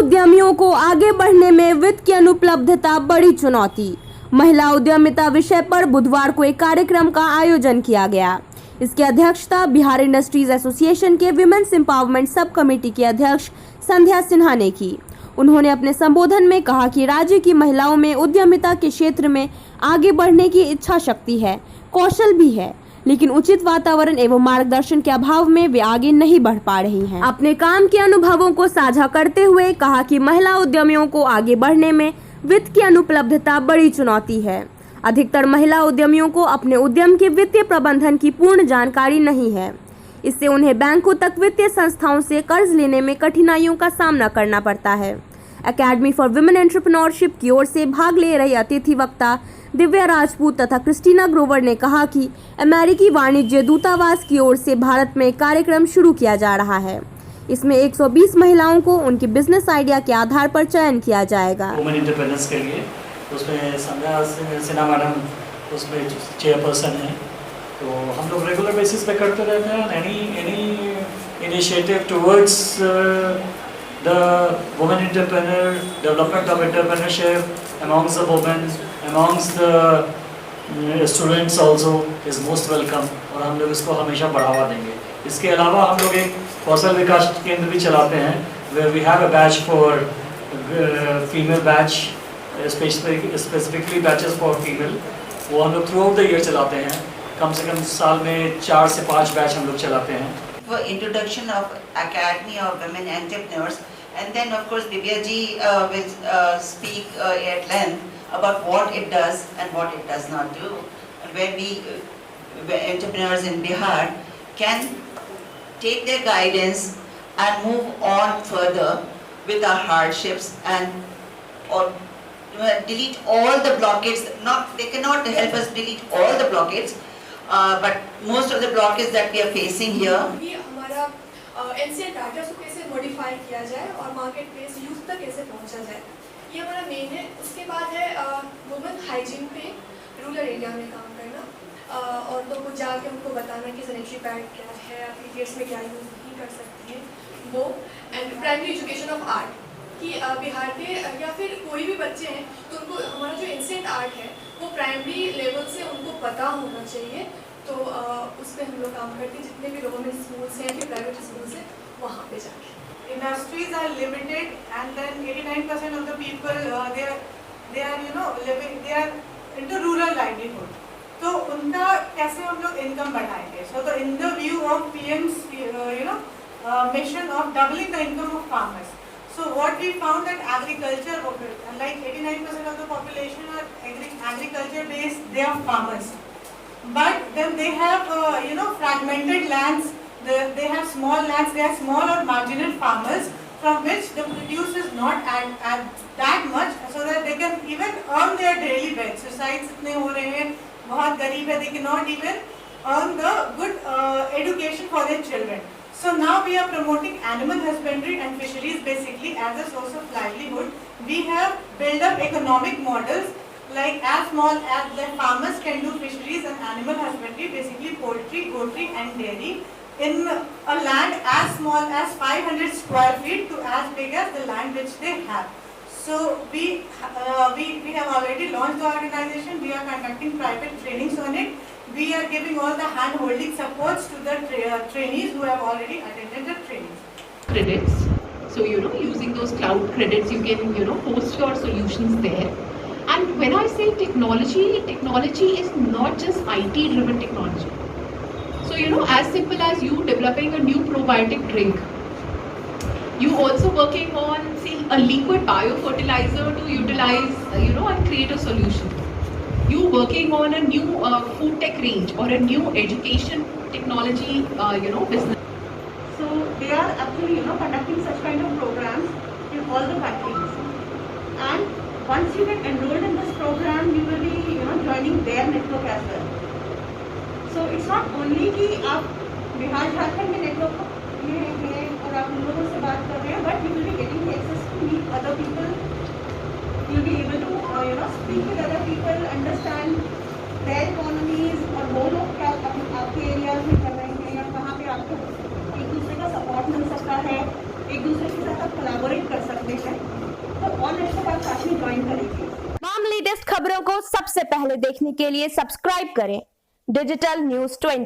उद्यमियों को आगे बढ़ने में वित्त की अनुपलब्धता बड़ी चुनौती। महिला उद्यमिता विषय पर बुधवार को एक कार्यक्रम का आयोजन किया गया। इसकी अध्यक्षता बिहार इंडस्ट्रीज एसोसिएशन के विमेन्स एम्पावरमेंट सब कमेटी की अध्यक्ष संध्या सिन्हा ने की। उन्होंने अपने संबोधन में कहा कि राज्य की महिलाओं में उद्यमिता के क्षेत्र में आगे बढ़ने की इच्छा शक्ति है, कौशल भी है, लेकिन उचित वातावरण एवं मार्गदर्शन के अभाव में वे आगे नहीं बढ़ पा रही हैं। अपने काम के अनुभवों को साझा करते हुए कहा कि महिला उद्यमियों को आगे बढ़ने में वित्त की अनुपलब्धता बड़ी चुनौती है। अधिकतर महिला उद्यमियों को अपने उद्यम के वित्तीय प्रबंधन की पूर्ण जानकारी नहीं है। इससे उन्हें बैंकों तक वित्तीय संस्थाओं से कर्ज लेने में कठिनाइयों का सामना करना पड़ता है। एकेडमी फॉर विमेन एंटरप्रेन्योरशिप की ओर से भाग ले रही अतिथि वक्ता दिव्या राजपूत तथा क्रिस्टीना ग्रोवर ने कहा कि अमेरिकी वाणिज्य दूतावास की ओर से भारत में कार्यक्रम शुरू किया जा रहा है। इसमें 120 महिलाओं को उनके बिजनेस आइडिया के आधार पर चयन किया जाएगा। वुमेन एंटरप्रेन्योर्स के लिए उसमें संध्या सिन्हा मैडम उसमें चेयरपर्सन है। तो हम लोग रेगुलर बेसिस पे करते रहते हैं any initiative towards the women entrepreneur, development of entrepreneurship amongst the women, amongst the students also is most welcome और हम लोग इसको हमेशा बढ़ावा देंगे। इसके अलावा हम लोग एक कौशल विकास केंद्र भी चलाते हैं where we have a batch for female batch, specifically batches for female। वो हम लोग थ्रू आउट द ईयर चलाते हैं, कम से कम साल में 4 से 5 बैच हम लोग चलाते हैं। For introduction of Academy of Women Entrepreneurs, and then of course Divya ji will speak at length about what it does and what it does not do, where we entrepreneurs in Bihar can take their guidance and move on further with our hardships and or delete all the blockades. They cannot help us delete all the blockades, but most of the blockades that we are facing here. हमारा NCL data को कैसे modify किया जाए और market place youth तक कैसे पहुंचा जाए, ये हमारा मेन है। उसके बाद है वुमेन हाइजीन पे रूरल एरिया में काम करना, औरतों को जाके उनको बताना कि सैनिटरी पैड क्या है, पीरियड्स में क्या यूज नहीं कर सकती है वो। And primary education of art कि बिहार के या फिर कोई भी बच्चे हैं तो उनको हमारा जो एंशिएंट आर्ट है वो प्राइमरी लेवल से उनको पता होना चाहिए। तो उस पर हम लोग काम करते हैं, जितने भी गवर्नमेंट स्कूल्स हैं या फिर प्राइवेट स्कूल्स हैं वहाँ पे जाके। Industries are limited, and then 89% of the people they are living, they are into rural livelihood. तो उनका कैसे हम लोग इनकम बढ़ाएंगे? So in the view of PM's mission of doubling the income of farmers. So what we found that agriculture, like 89% of the population are agriculture based, they are farmers. But then they have fragmented lands, they have small lands, they are small or marginal farmers from which the produce is not at that much, so that they can even earn their daily bread. Suicides इतने हो रहे हैं, बहुत गरीब है, they cannot even earn the good education for their children. So now we are promoting animal husbandry and fisheries basically as a source of livelihood. We have built up economic models like as small as the farmers can do fisheries and animal husbandry, basically poultry, poultry and dairy, in a land as small as 500 square feet to as big as the land which they have. So we have already launched the organization. We are conducting private trainings on it. We are giving all the hand-holding supports to the trainees who have already attended the trainings. Credits. So using those cloud credits, you can host your solutions there. And when I say technology is not just IT-driven technology. So as simple as you developing a new probiotic drink, you also working on a liquid biofertilizer to utilize and create a solution. You working on a new food tech range or a new education technology business. So they are actually conducting such kind of programs in all the factories. And once you get enrolled in this program, you will be joining their network as well. So it's not only कि आप बिहार झारखंड में network में हैं और आप उन लोगों से बात कर रहे हैं, but you will be getting access to meet other people. You'll be able to speak with other people, understand their economies और वो लोग क्या आपके एरियाज में कर रहे हैं या कहाँ पे आपको एक दूसरे का सपोर्ट मिल सकता है। एक दूसरे के साथ आप कोलैबोरेट कर सकते हैं, तो ऑल नेशनल आप साथ में ज्वाइन करेंगे। तमाम लेटेस्ट खबरों को सबसे पहले देखने के लिए सब्सक्राइब करें डिजिटल न्यूज 20।